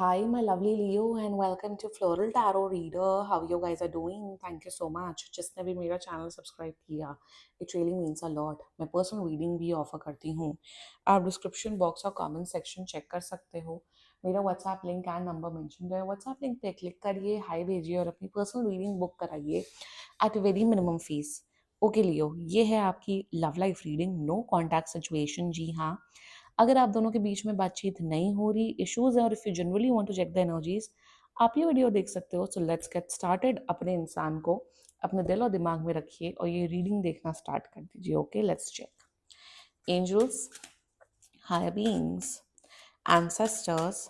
Hi, my lovely Leo, and welcome to Floral Tarot Reader. How you guys are doing? Thank you so much. जिसने भी मेरा channel subscribe किया, it really means a lot. मैं personal reading भी offer करती हूँ. आप description box और कमेंट सेक्शन चेक कर सकते हो. मेरा WhatsApp link and number mention है. व्हाट्सएप लिंक पे क्लिक करिए, हाई भेजिए और अपनी पर्सनल रीडिंग बुक कराइए at very minimum fees. Okay Leo, ये है आपकी love life reading. No contact situation. जी हाँ, अगर आप दोनों के बीच में बातचीत नहीं हो रही, इश्यूज है और if you generally want to check the energies, आप ये वीडियो देख सकते हो. So let's get started. अपने इंसान को अपने दिल और दिमाग में रखिए और ये रीडिंग देखना स्टार्ट कर दीजिए. Okay, let's check. Angels, higher beings, ancestors,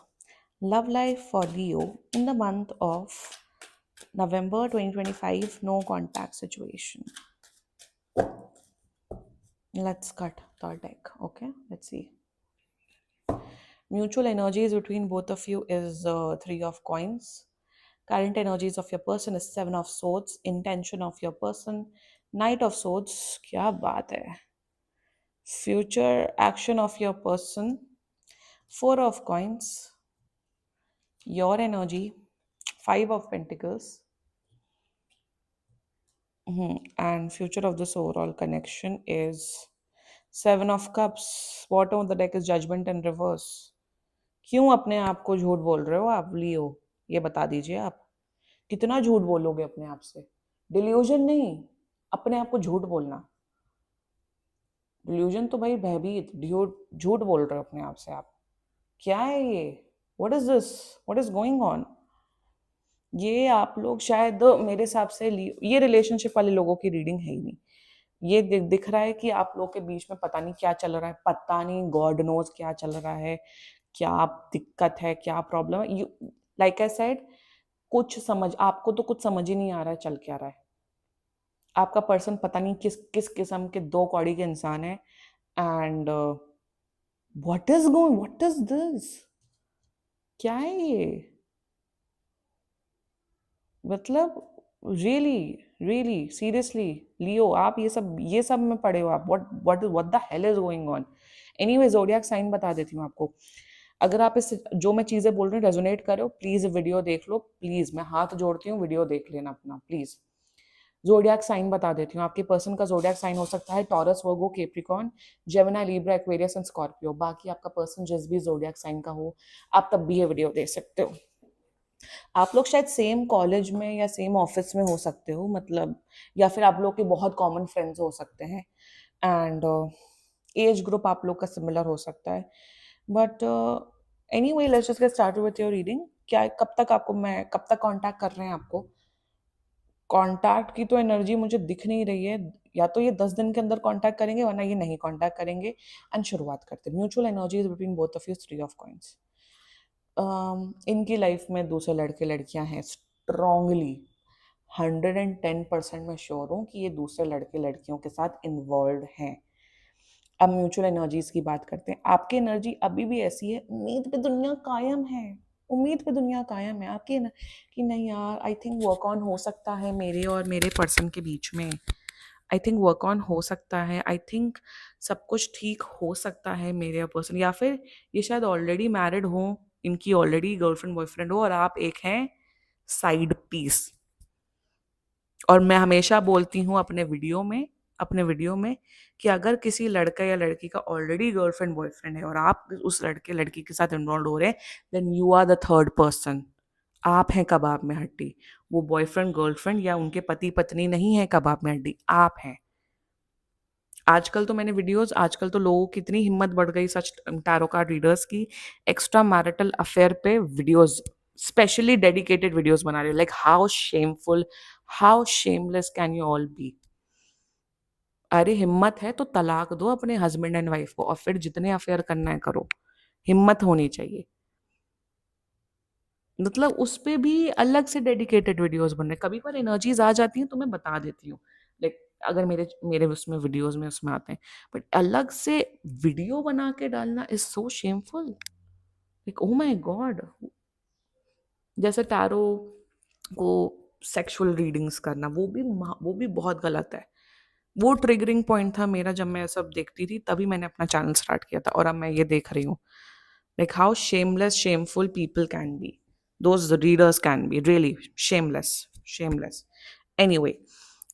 love life for Leo in the month of November 2025, no contact situation. Let's cut the deck. Okay, let's see. Mutual energies between both of you is Three of Coins. Current energies of your person is Seven of Swords. Intention of your person, Knight of Swords. क्या बात है. Future action of your person, Four of Coins. Your energy, Five of Pentacles. And future of this overall connection is Seven of Cups. Bottom of the deck is Judgment and Reverse. क्यों अपने आप को झूठ बोल रहे हो आप लियो? ये बता दीजिए आप. कितना झूठ बोलोगे अपने आप से? डिल्यूजन नहीं, अपने आप को झूठ बोलना. डिल्यूजन तो भाई भयभीत, झूठ बोल रहे हो अपने आप से आप. क्या है ये? What is this? What is going on? ये आप लोग शायद मेरे हिसाब से ये रिलेशनशिप वाले लोगों की रीडिंग है ही नहीं. ये दिख रहा है कि आप लोग के बीच में पता नहीं क्या चल रहा है. पता नहीं, गॉड नोज क्या चल रहा है, क्या दिक्कत है, क्या प्रॉब्लम है. यू, लाइक आई सेड, कुछ समझ, आपको तो कुछ समझ ही नहीं आ रहा है चल क्या रहा है. आपका पर्सन पता नहीं किस किस किस्म के दो कौड़ी के इंसान है. And what is this? क्या है ये? मतलब रियली रियली सीरियसली लियो, आप ये सब में पड़े हो आप. What the hell is going on? Anyway, zodiac sign बता देती हूँ आपको. अगर आप इस जो मैं चीज़ें बोल रही हूँ रेजोनेट करो, प्लीज़ वीडियो देख लो. प्लीज़ मैं हाथ जोड़ती हूँ, वीडियो देख लेना अपना प्लीज़. ज़ोडिएक साइन बता देती हूँ. आपके पर्सन का ज़ोडिएक साइन हो सकता है taurus, Virgo, Capricorn, Gemini, Libra, Aquarius and Scorpio. बाकी आपका पर्सन जिस भी ज़ोडिएक साइन का हो, आप तब भी ये वीडियो देख सकते हो. आप लोग शायद सेम कॉलेज में या सेम ऑफिस में हो सकते हो, मतलब, या फिर आप लोग के बहुत कॉमन फ्रेंड्स हो सकते हैं. एंड एज ग्रुप आप लोग का सिमिलर हो सकता है. But anyway, let's just get started with your reading. क्या कब तक कांटेक्ट कर रहे हैं आपको? कांटेक्ट की तो एनर्जी मुझे दिख नहीं रही है. या तो ये 10 दिन के अंदर कांटेक्ट करेंगे, वरना ये नहीं कांटेक्ट करेंगे. एंड शुरुआत करते हैं. Mutual energies between both of you, three of coins. इनकी लाइफ में दूसरे लड़के लड़कियां हैं. स्ट्रांगली 110% मैं श्योर हूँ कि ये दूसरे लड़के लड़कियों के साथ इन्वॉल्व हैं. अब म्यूचुअल एनर्जीज की बात करते हैं. आपकी एनर्जी अभी भी ऐसी है, उम्मीद पे दुनिया कायम है. उम्मीद पे दुनिया कायम है आपकी कि नहीं यार, आई थिंक वर्क ऑन हो सकता है मेरे और मेरे पर्सन के बीच में. आई थिंक वर्क ऑन हो सकता है. आई थिंक सब कुछ ठीक हो सकता है मेरे और पर्सन. या फिर ये शायद ऑलरेडी मैरिड हो, इनकी ऑलरेडी गर्लफ्रेंड बॉयफ्रेंड हो और आप एक हैं साइड पीस. और मैं हमेशा बोलती हूँ अपने वीडियो में कि अगर किसी लड़का या लड़की का ऑलरेडी गर्लफ्रेंड बॉयफ्रेंड है और आप उस लड़के लड़की के साथ इन्वॉल्व हो रहे हैं, then you are the third person. आप हैं कबाब में हड्डी. वो बॉयफ्रेंड गर्लफ्रेंड या उनके पति पत्नी नहीं है कबाब में हड्डी, आप हैं. आजकल तो लोगों की इतनी हिम्मत बढ़ गई सच टैरो कार्ड रीडर्स की, एक्स्ट्रा मैरिटल अफेयर पे वीडियोस, स्पेशली डेडिकेटेड वीडियोस बना रहे हो. Like how shameful, how shameless can you all B? अरे हिम्मत है तो तलाक दो अपने हस्बैंड एंड वाइफ को और फिर जितने अफेयर करना है करो. हिम्मत होनी चाहिए. मतलब उस पे भी अलग से डेडिकेटेड वीडियोस बन रहे हैं. कभी पर एनर्जीज आ जाती हैं तो मैं बता देती हूँ. लाइक अगर मेरे मेरे उसमें वीडियोस में उसमें आते हैं, बट अलग से वीडियो बना के डालना is so shameful. Like oh my God. जैसे टैरो को सेक्सुअल रीडिंग्स करना, वो भी बहुत गलत है. वो ट्रिगरिंग पॉइंट था मेरा जब मैं सब देखती थी, तभी मैंने अपना चैनल स्टार्ट किया था और अब मैं ये देख रही हूँ. Like how shameless, shameful people can be. Those readers can be really shameless, shameless. Anyway,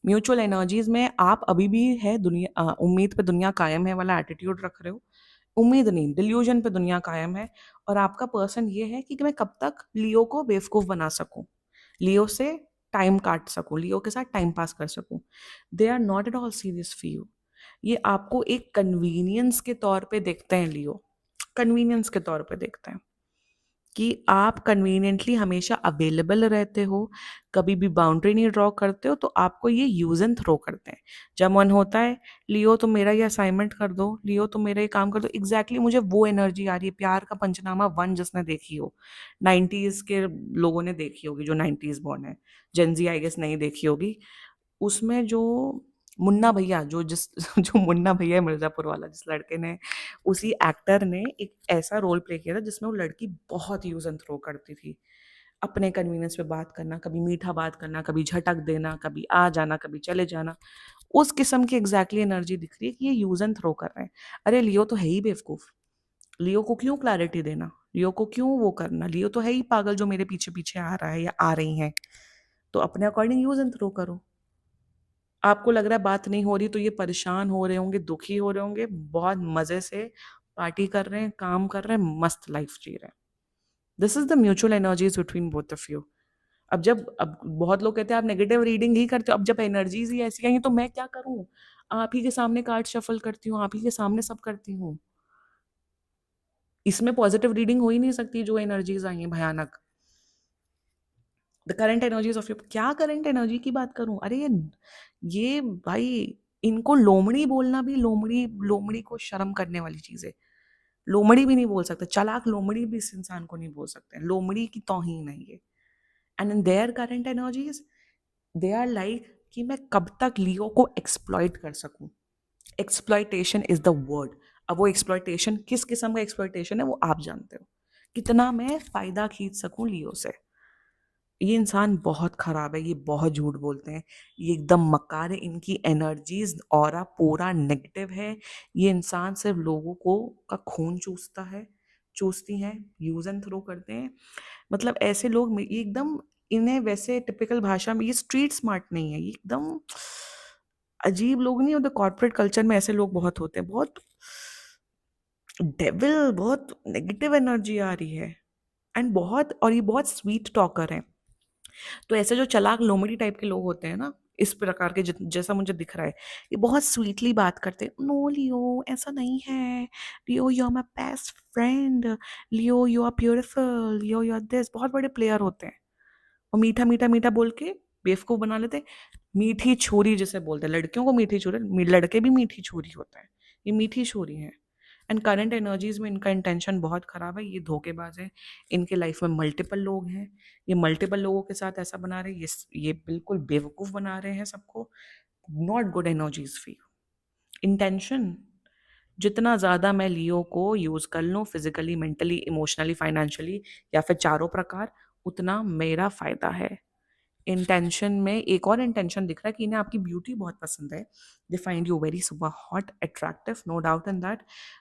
mutual energies में आप अभी भी है दुनिया उम्मीद पे दुनिया कायम है वाला एटीट्यूड रख रहे हो. उम्मीद नहीं, डिल्यूजन पे दुनिया कायम है. और आपका पर्सन ये है कि मैं कब तक लियो को बेवकूफ बना सकूं, लियो से टाइम काट सकूं, लियो के साथ टाइम पास कर सकूं. They are not at all serious for you. ये आपको एक कन्वीनियंस के तौर पे देखते हैं, लियो कन्वीनियंस के तौर पे देखते हैं कि आप कन्वीनियंटली हमेशा अवेलेबल रहते हो, कभी भी बाउंड्री नहीं ड्रॉ करते हो, तो आपको ये यूज एंड थ्रो करते हैं. जब मन होता है, लियो तो मेरा ये असाइनमेंट कर दो, लियो तो मेरा ये काम कर दो. एग्जैक्टली मुझे वो एनर्जी आ रही है. प्यार का पंचनामा 1 जिसने देखी हो, 90s के लोगों ने देखी होगी, जो 90s बॉर्न है. जेंजी आई गेस नहीं देखी होगी. उसमें जो मुन्ना भैया, जो जिस जो मुन्ना भैया है मिर्जापुर वाला, जिस लड़के ने, उसी एक्टर ने एक ऐसा रोल प्ले किया था जिसमें वो लड़की बहुत यूज एंड थ्रो करती थी. अपने कन्वीनियंस पे बात करना, कभी मीठा बात करना, कभी झटक देना, कभी आ जाना, कभी चले जाना. उस किस्म की एग्जैक्टली एनर्जी दिख रही है कि ये यूज एंड थ्रो कर रहे हैं. अरे लियो तो है ही बेवकूफ. लियो को क्यों क्लैरिटी देना, लियो को क्यों वो करना, लियो तो है ही पागल जो मेरे पीछे पीछे आ रहा है या आ रही है. तो अपने अकॉर्डिंग यूज एंड थ्रो करो. आपको लग रहा है बात नहीं हो रही, तो ये परेशान हो रहे होंगे, दुखी हो रहे होंगे, बहुत मजे से पार्टी कर रहे हैं, काम कर रहे हैं, मस्त लाइफ जी रहे हैं. This is the mutual energies between both of you. अब बहुत लोग कहते हैं आप नेगेटिव रीडिंग ही करते हो. अब जब एनर्जीज ही ऐसी आई तो मैं क्या करूं? आप ही के सामने कार्ड शफल करती हूँ, आप ही के सामने सब करती हूँ. इसमें पॉजिटिव रीडिंग हो ही नहीं सकती जो एनर्जीज आई हैं भयानक. The current energies of you. क्या करंट एनर्जी की बात करूं? अरे ये भाई, इनको लोमड़ी बोलना भी, लोमड़ी लोमड़ी को शर्म करने वाली चीज है. लोमड़ी भी नहीं बोल सकते, चालाक लोमड़ी भी इस इंसान को नहीं बोल सकते. लोमड़ी की तौहीन है ये. And in their current energies, they are like कि मैं कब तक लियो को एक्सप्लॉइट कर सकूं. Exploitation is the word. अब वो एक्सप्लॉइटेशन किस किस्म का एक्सप्लॉइटेशन है वो आप जानते हो. कितना मैं फायदा खींच सकूं लियो से. ये इंसान बहुत खराब है, ये बहुत झूठ बोलते हैं, ये एकदम मक्कार है, इनकी एनर्जीज ऑरा पूरा नेगेटिव है. ये इंसान सिर्फ लोगों को का खून चूसता है, चूसती हैं, यूज एंड थ्रो करते हैं. मतलब ऐसे लोग ये एकदम, इन्हें वैसे टिपिकल भाषा में ये स्ट्रीट स्मार्ट नहीं है, ये एकदम अजीब लोग नहीं होते. कॉर्पोरेट कल्चर में ऐसे लोग बहुत होते हैं, बहुत डेविल, बहुत नेगेटिव एनर्जी आ रही है. एंड बहुत, और ये बहुत स्वीट टॉकर है. तो ऐसे जो चलाक लोमड़ी टाइप के लोग होते हैं ना, इस प्रकार के जैसा मुझे दिख रहा है, ये बहुत स्वीटली बात करते हैं. नो लियो ऐसा नहीं है, Leo you are my best friend, Leo you are beautiful, Leo you are this. बहुत बड़े प्लेयर होते हैं और मीठा मीठा मीठा बोल के बेवकूफ बना लेते हैं. मीठी छोरी जिसे बोलते हैं, लड़कियों को मीठी छोरी, लड़के भी मीठी छोरी होता है. ये मीठी छोरी है. एंड करंट एनर्जीज में इनका इंटेंशन बहुत खराब है. ये धोखेबाज है. इनके लाइफ में मल्टीपल लोग हैं, ये मल्टीपल लोगों के साथ ऐसा बना रहे हैं, ये बिल्कुल बेवकूफ बना रहे हैं सबको. Not good energies for you. Intention, जितना ज़्यादा मैं लियो को यूज़ कर लूँ फिजिकली, मेंटली, इमोशनली, फाइनेंशियली या फिर चारों प्रकार, उतना मेरा फायदा है. इंटेंशन में एक और इंटेंशन दिख रहा है कि इन्हें आपकी ब्यूटी बहुत पसंद है. They find you very super hot, attractive, no doubt in that.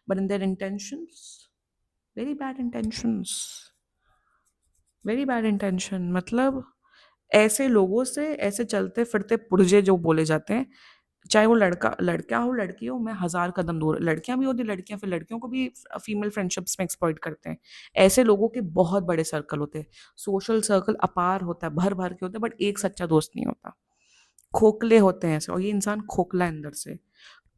But in their intentions, very bad intentions, very bad intention. मतलब ऐसे लोगों से, ऐसे चलते फिरते पुर्जे जो बोले जाते हैं, चाहे वो लड़का लड़का हो लड़की हो, मैं 1000 कदम दूर. लड़कियां भी होती, लड़कियां फिर लड़कियों को भी फीमेल फ्रेंडशिप्स में एक्सप्लॉइट करते हैं. ऐसे लोगों के बहुत बड़े सर्कल होते हैं. सोशल सर्कल अपार होता है, भर भर के होता है, बट एक सच्चा दोस्त नहीं होता. खोखले होते हैं ऐसे. और ये इंसान खोखला है अंदर से.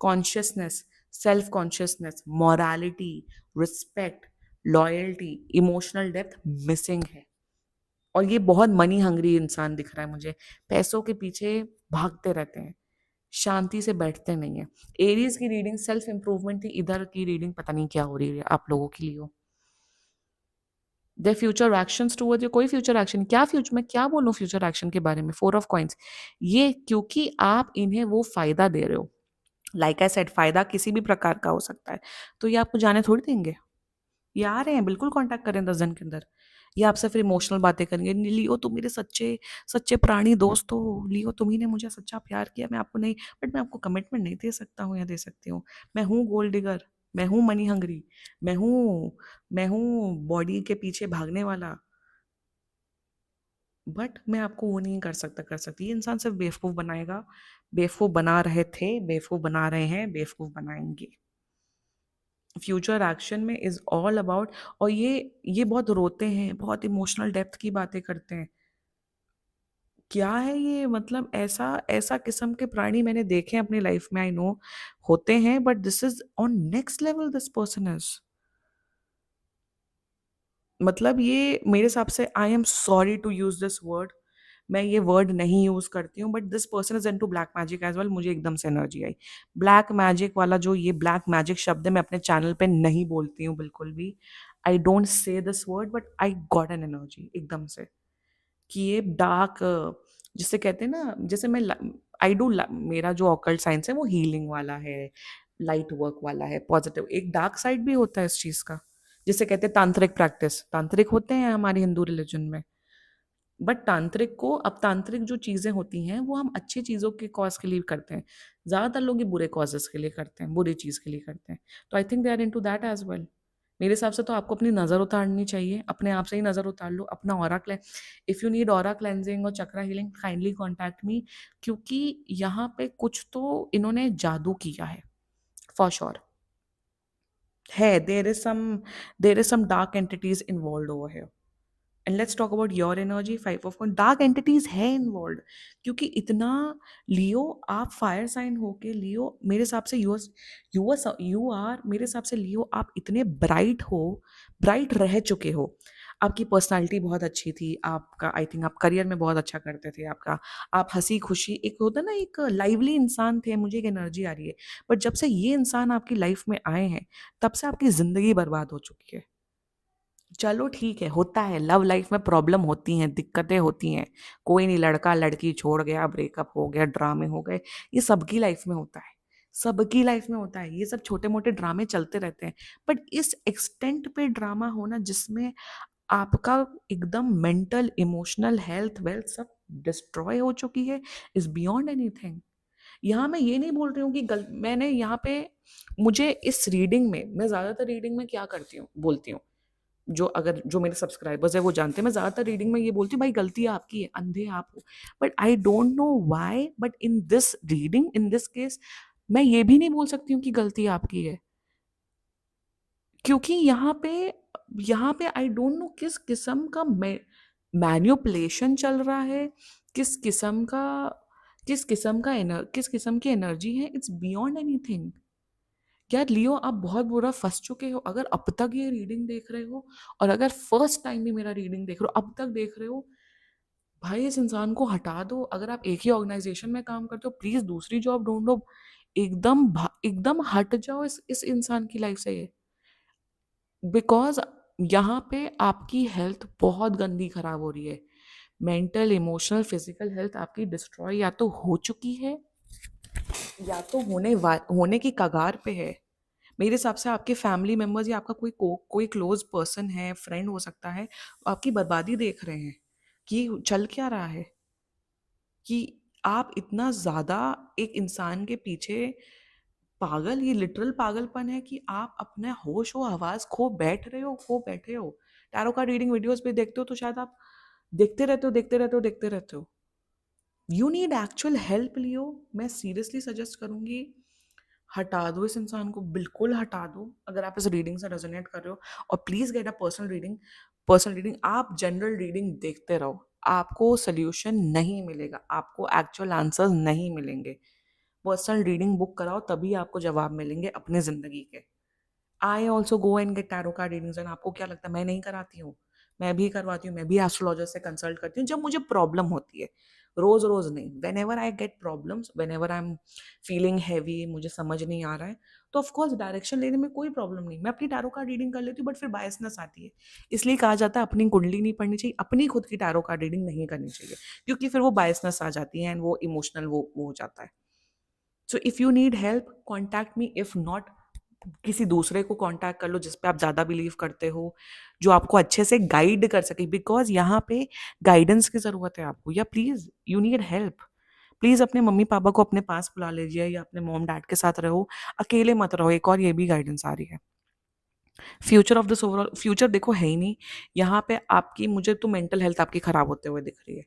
Consciousness, self consciousness, morality, respect, loyalty, emotional depth missing है. और ये बहुत मनी हंग्री इंसान दिख रहा है मुझे. पैसों के पीछे भागते रहते हैं, शांति से बैठते नहीं है. एरीज की रीडिंग सेल्फ इंप्रूवमेंट थी, इधर की रीडिंग पता नहीं क्या हो रही है आप लोगों के लिए. दे फ्यूचर एक्शन टूवर्ड्स यू. कोई फ्यूचर एक्शन क्या, फ्यूचर मैं क्या बोलूं फ्यूचर एक्शन के बारे में. 4 ऑफ कॉइंस. ये क्योंकि आप इन्हें वो फायदा दे रहे हो. लाइक आई सेड, फायदा किसी भी प्रकार का हो सकता है. तो ये आपको जाने थोड़ी देंगे. ये आ रहे हैं, बिल्कुल कांटेक्ट करें 10 दिन के अंदर. ये आपसे फिर इमोशनल बातें करेंगे. लियो तुम मेरे सच्चे सच्चे प्राणी दोस्त हो, लियो तुम्ही ने मुझे सच्चा प्यार किया, मैं आपको नहीं, बट मैं आपको कमिटमेंट नहीं दे सकता हूँ या दे सकती हूँ. मैं हूँ गोल्ड डिगर, मैं हूँ मनी हंग्री, मैं हूँ बॉडी के पीछे भागने वाला, बट मैं आपको वो नहीं कर सकती। ये इंसान सिर्फ बेवकूफ बनाएगा, बेवकूफ बना रहे थे, बेवकूफ बना रहे हैं, बेवकूफ बनाएंगे। फ्यूचर एक्शन में इज ऑल अबाउट, और ये बहुत रोते हैं, बहुत इमोशनल डेप्थ की बातें करते हैं। क्या है ये, मतलब ऐसा ऐसा किस्म के प्राणी मैंने देखे हैं अपनी लाइफ में, आई नो होते हैं, but this is on next level, this person is, मतलब ये मेरे हिसाब से, I am sorry to use this word, मैं ये वर्ड नहीं यूज करती हूँ, but this person is into black magic as well. मुझे एकदम से एनर्जी आई ब्लैक मैजिक वाला, जो ये ब्लैक मैजिक शब्द है मैं अपने चैनल पे नहीं बोलती हूँ बिल्कुल भी, I don't say this word, but I got an energy एकदम से, कि ये डार्क, जिसे कहते हैं ना, जैसे मैं आई डू, मेरा जो ऑकल्ट साइंस है वो हीलिंग वाला है, लाइट वर्क वाला है, पॉजिटिव, एक डार्क साइड भी होता है इस चीज का, जिसे कहते हैं तांत्रिक प्रैक्टिस, तांत्रिक होते हैं हमारी हिंदू रिलीजन में, बट तांत्रिक को, अब तांत्रिक जो चीजें होती हैं वो हम अच्छी चीजों के कॉज के लिए करते हैं, ज्यादातर लोग ये बुरे कॉजेस के लिए करते हैं, बुरी चीज के लिए करते हैं, तो I think they are into that as well. मेरे हिसाब से तो आपको अपनी नजर उतारनी चाहिए, अपने आप से ही नजर उतार लो, अपना aura clay if you need aura cleansing और चक्रा हीलिंग, काइंडली कॉन्टैक्ट मी, क्योंकि यहाँ पे कुछ तो इन्होंने जादू किया है, फॉर श्योर है, there is some dark entities involve over here. And let's talk about your energy, 5 of dark entities है इन्वॉल्व, क्योंकि इतना, लियो आप फायर साइन होके, लियो मेरे हिसाब से यू आर मेरे हिसाब से लियो आप इतने ब्राइट हो, ब्राइट रह चुके हो, आपकी पर्सनालिटी बहुत अच्छी थी, आपका आई थिंक आप करियर में बहुत अच्छा करते थे, आपका, आप हंसी खुशी, एक होता ना, एक लाइवली इंसान थे, मुझे एक एनर्जी आ रही है, बट जब से ये इंसान आपकी लाइफ में आए हैं, तब से आपकी जिंदगी बर्बाद हो चुकी है। चलो ठीक है, होता है, लव लाइफ में प्रॉब्लम होती हैं, दिक्कतें होती हैं, कोई नहीं, लड़का लड़की छोड़ गया, ब्रेकअप हो गया, ड्रामे हो गए, ये सबकी लाइफ में होता है, सबकी लाइफ में होता है, ये सब छोटे मोटे ड्रामे चलते रहते हैं, बट इस एक्सटेंट पे ड्रामा होना जिसमें आपका एकदम मेंटल इमोशनल हेल्थ वेल्थ सब डिस्ट्रॉय हो चुकी है, इज बियॉन्ड एनीथिंग। यहाँ मैं ये नहीं बोल रही हूँ कि मैंने यहाँ पे, मुझे इस रीडिंग में, मैं ज्यादातर रीडिंग में क्या करती हूँ, बोलती हूँ, जो मेरे सब्सक्राइबर्स है वो जानते हैं, मैं ज्यादातर रीडिंग में ये बोलती हूँ, भाई गलती आपकी है, अंधे आप हो, but I don't know why, but in this reading, in this case, मैं ये भी नहीं बोल सकती हूँ कि गलती आपकी है, क्योंकि यहाँ पे आई डोंट नो किस किस्म का मैन्युपुलेशन चल रहा है, किस किस्म का किस किस्म की एनर्जी है, इट्स बियॉन्ड एनीथिंग। यार लियो, आप बहुत बुरा फंस चुके हो, अगर अब तक ये रीडिंग देख रहे हो, और अगर फर्स्ट टाइम भी मेरा रीडिंग देख रहे हो, अब तक देख रहे हो, भाई इस इंसान को हटा दो, अगर आप एक ही ऑर्गेनाइजेशन में काम करते हो, प्लीज दूसरी जॉब ढूंढो, एकदम हट जाओ इस इंसान की लाइफ से, ये बिकॉज यहाँ पे आपकी हेल्थ बहुत गंदी खराब हो रही है, मेंटल इमोशनल फिजिकल हेल्थ आपकी डिस्ट्रॉय या तो हो चुकी है, या तो होने की कगार पे है। मेरे हिसाब से आपके फैमिली मेंबर्स या आपका कोई क्लोज पर्सन है, फ्रेंड हो सकता है, आपकी बर्बादी देख रहे हैं कि चल क्या रहा है, कि आप इतना ज्यादा एक इंसान के पीछे पागल, ये लिटरल पागलपन है कि आप अपने होश हो हवास खो बैठे हो। टैरो का रीडिंग वीडियोस भी देखते हो तो शायद आप देखते रहते हो। यू नीड एक्चुअल हेल्प लियो, मैं सीरियसली सजेस्ट करूंगी, हटा दो इस इंसान को, बिल्कुल हटा दो, अगर आप इस रीडिंग से रेजोनेट कर रहे हो, और please get a personal reading, आप जनरल रीडिंग देखते रहो, आपको सोल्यूशन नहीं मिलेगा, आपको एक्चुअल आंसर्स नहीं मिलेंगे, पर्सनल रीडिंग बुक कराओ, तभी आपको जवाब मिलेंगे अपने जिंदगी के। I also go and get tarot card readings, and आपको क्या लगता है मैं नहीं कराती हूँ, मैं भी करवाती हूँ, मैं भी एस्ट्रोलॉजर से कंसल्ट करती हूँ जब मुझे प्रॉब्लम होती है, रोज रोज नहीं, when ever I get problems, when ever I am feeling heavy, मुझे समझ नहीं आ रहा है, तो ऑफकोर्स डायरेक्शन लेने में कोई प्रॉब्लम नहीं, मैं अपनी टैरो कार्ड रीडिंग कर लेती हूँ, बट फिर बायसनेस आती है, इसलिए कहा जाता है अपनी कुंडली नहीं पढ़नी चाहिए, अपनी खुद की टैरो कार्ड रीडिंग नहीं करनी चाहिए, क्योंकि फिर वो बायसनेस आ जाती है एंड वो इमोशनल वो हो जाता है। So if you need help contact me, if not किसी दूसरे को कांटेक्ट कर लो जिस पे आप ज़्यादा बिलीव करते हो, जो आपको अच्छे से गाइड कर सके, बिकॉज यहाँ पे गाइडेंस की ज़रूरत है आपको, या please you need help, please अपने मम्मी-पापा को अपने पास बुला लीजिए या अपने मॉम-डैड के साथ रहो, अकेले मत रहो। एक और ये भी गाइडेंस आ रही है। Future of this overall future देखो है ही नहीं। यहाँ पे आपकी मुझे तो मेंटल हेल्थ आपकी खराब होते हुए दिख रही है।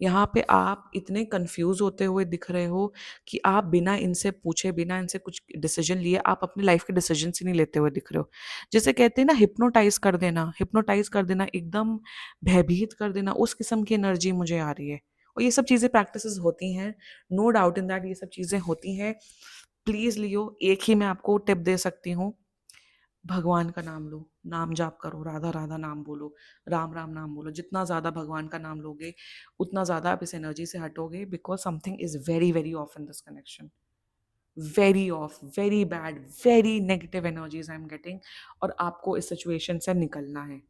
यहाँ पे आप इतने कंफ्यूज होते हुए दिख रहे हो कि आप बिना इनसे पूछे, बिना इनसे कुछ डिसीजन लिए आप अपनी लाइफ के डिसीजन ही नहीं लेते हुए दिख रहे हो। जैसे कहते हैं ना हिप्नोटाइज कर देना, एकदम भयभीत कर देना, उस किस्म की एनर्जी मुझे आ रही है। और ये सब चीज़ें प्रैक्टिसेस होती हैं, नो डाउट इन दैट ये सब चीज़ें होती हैं। प्लीज़ लियो, एक ही मैं आपको टिप दे सकती हूँ, भगवान का नाम लो, नाम जाप करो, राधा राधा नाम बोलो, राम राम नाम बोलो। जितना ज़्यादा भगवान का नाम लोगे, उतना ज़्यादा आप इस एनर्जी से हटोगे, because something is very very off in this connection, very off, very bad, very negative energies I am getting. और आपको इस सिचुएशन से निकलना है।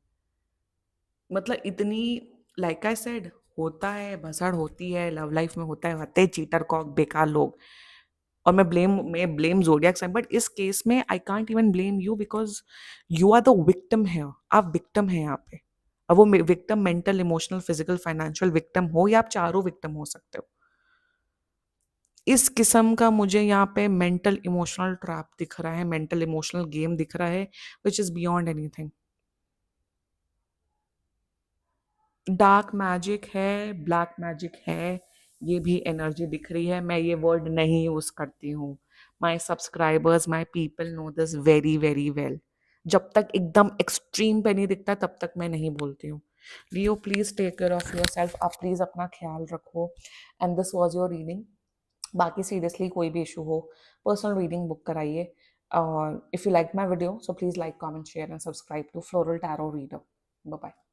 मतलब इतनी, लाइक आई सेड, होता है, भसड़ होती है, लव लाइफ में होते हैं चीटर कॉक बेकार लोग। और मैं ब्लेम ज़ोडिएक साइन, बट इस केस में I can't even blame you, because you are the victim here. आप विक्टिम हैं यहाँ पे। अब वो victim mental, emotional, physical, financial victim हो, या आप चारों विक्टिम हो सकते हो। इस किस्म का मुझे यहाँ पे मेंटल इमोशनल ट्रैप दिख रहा है, मेंटल इमोशनल गेम दिख रहा है, which is beyond anything. Dark magic है, ब्लैक मैजिक है, ये भी एनर्जी दिख रही है। मैं ये वर्ड नहीं यूज़ करती हूँ। My subscribers, my people know this very very well. जब तक एकदम एक्सट्रीम पे नहीं दिखता तब तक मैं नहीं बोलती हूँ। Leo, please take care of yourself. आप प्लीज़ अपना ख्याल रखो। And this was your reading. बाकी सीरियसली कोई भी इशू हो, पर्सनल रीडिंग बुक कराइए। और if you like my video, so please like, comment, share and subscribe to floral tarot reader. Bye bye.